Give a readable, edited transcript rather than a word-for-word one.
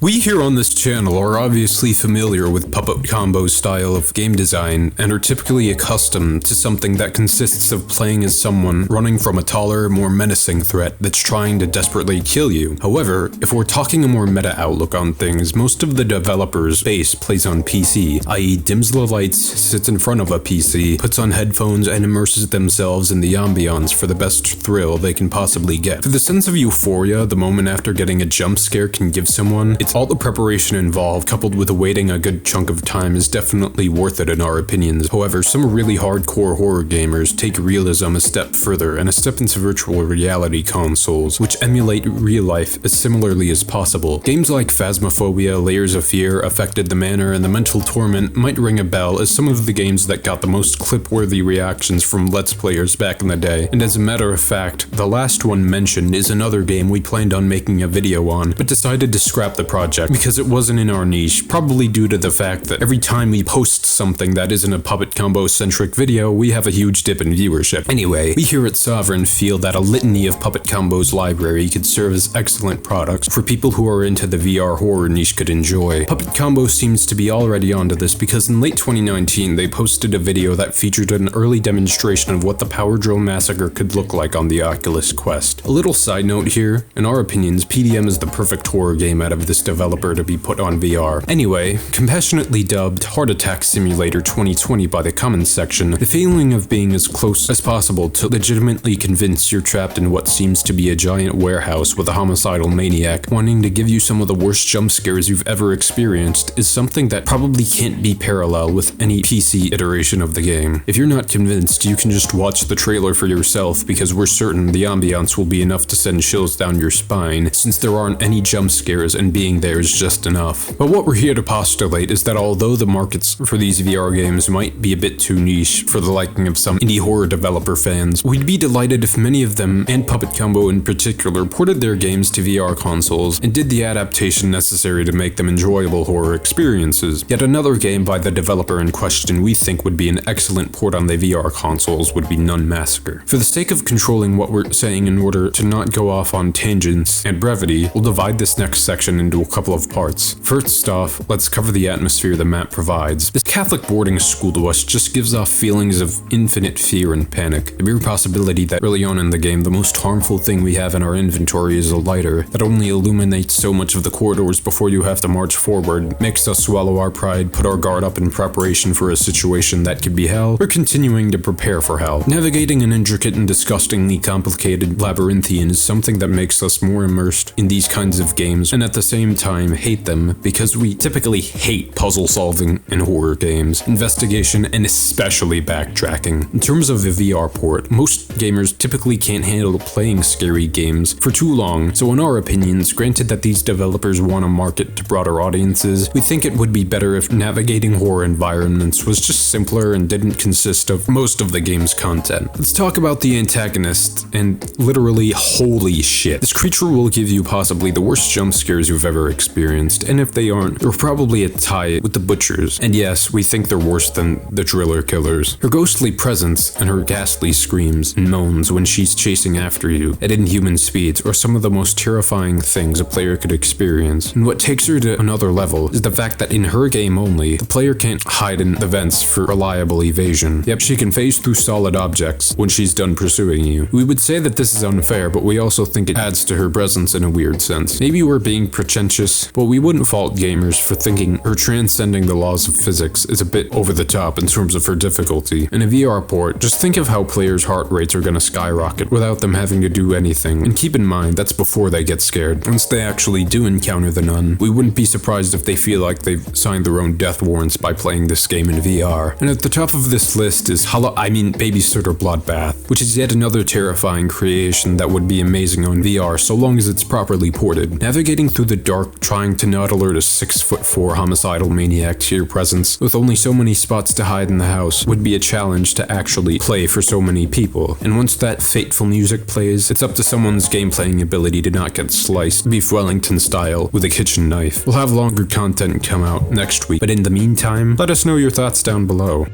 We here on this channel are obviously familiar with Puppet Combo's style of game design and are typically accustomed to something that consists of playing as someone running from a taller, more menacing threat that's trying to desperately kill you. However, if we're talking a more meta outlook on things, most of the developers' base plays on PC, i.e. dims the lights, sits in front of a PC, puts on headphones and immerses themselves in the ambiance for the best thrill they can possibly get. For the sense of euphoria the moment after getting a jump scare can give someone, it's all the preparation involved, coupled with waiting a good chunk of time, is definitely worth it in our opinions. However, some really hardcore horror gamers take realism a step further and a step into virtual reality consoles, which emulate real life as similarly as possible. Games like Phasmophobia, Layers of Fear, Affected the Manor, and The Mental Torment might ring a bell as some of the games that got the most clip-worthy reactions from Let's Players back in the day. And as a matter of fact, the last one mentioned is another game we planned on making a video on, but decided to scrap the project because it wasn't in our niche, probably due to the fact that every time we post something that isn't a Puppet Combo-centric video, we have a huge dip in viewership. Anyway, we here at Sovereign feel that a litany of Puppet Combo's library could serve as excellent products for people who are into the VR horror niche could enjoy. Puppet Combo seems to be already onto this because in late 2019 they posted a video that featured an early demonstration of what the Power Drill Massacre could look like on the Oculus Quest. A little side note here, in our opinions, PDM is the perfect horror game out of this developer to be put on VR. Anyway, compassionately dubbed Heart Attack Simulator 2020 by the comments section, the feeling of being as close as possible to legitimately convince you're trapped in what seems to be a giant warehouse with a homicidal maniac wanting to give you some of the worst jump scares you've ever experienced is something that probably can't be parallel with any PC iteration of the game. If you're not convinced, you can just watch the trailer for yourself because we're certain the ambiance will be enough to send chills down your spine, since there aren't any jump scares and being there is just enough. But what we're here to postulate is that although the markets for these VR games might be a bit too niche for the liking of some indie horror developer fans, we'd be delighted if many of them, and Puppet Combo in particular, ported their games to VR consoles and did the adaptation necessary to make them enjoyable horror experiences. Yet another game by the developer in question we think would be an excellent port on the VR consoles would be Nun Massacre. For the sake of controlling what we're saying in order to not go off on tangents and brevity, we'll divide this next section into a couple of parts. First off, let's cover the atmosphere the map provides. This Catholic boarding school to us just gives off feelings of infinite fear and panic. The mere possibility that early on in the game, the most harmful thing we have in our inventory is a lighter that only illuminates so much of the corridors before you have to march forward makes us swallow our pride, put our guard up in preparation for a situation that could be hell, or continuing to prepare for hell. Navigating an intricate and disgustingly complicated labyrinthian is something that makes us more immersed in these kinds of games, and at the same time hate them because we typically hate puzzle solving in horror games, investigation, and especially backtracking. In terms of a VR port, most gamers typically can't handle playing scary games for too long, so in our opinions, granted that these developers want to market to broader audiences, we think it would be better if navigating horror environments was just simpler and didn't consist of most of the game's content. Let's talk about the antagonist, and literally holy shit. This creature will give you possibly the worst jump scares you've ever experienced, and if they aren't, they're probably a tie with the Butchers. And yes, we think they're worse than the Driller Killers. Her ghostly presence and her ghastly screams and moans when she's chasing after you at inhuman speeds are some of the most terrifying things a player could experience. And what takes her to another level is the fact that in her game only, the player can't hide in the vents for reliable evasion. Yep, she can phase through solid objects when she's done pursuing you. We would say that this is unfair, but we also think it adds to her presence in a weird sense. Maybe we're being pretentious, but we wouldn't fault gamers for thinking her transcending the laws of physics is a bit over the top in terms of her difficulty. In a VR port, just think of how players' heart rates are gonna skyrocket without them having to do anything, and keep in mind that's before they get scared. Once they actually do encounter the nun, we wouldn't be surprised if they feel like they've signed their own death warrants by playing this game in VR. And at the top of this list is Babysitter Bloodbath, which is yet another terrifying creation that would be amazing on VR so long as it's properly ported. Navigating through the dark, trying to not alert a 6'4" homicidal maniac to your presence with only so many spots to hide in the house would be a challenge to actually play for so many people. And once that fateful music plays, it's up to someone's game playing ability to not get sliced Beef Wellington style with a kitchen knife. We'll have longer content come out next week, but in the meantime, let us know your thoughts down below.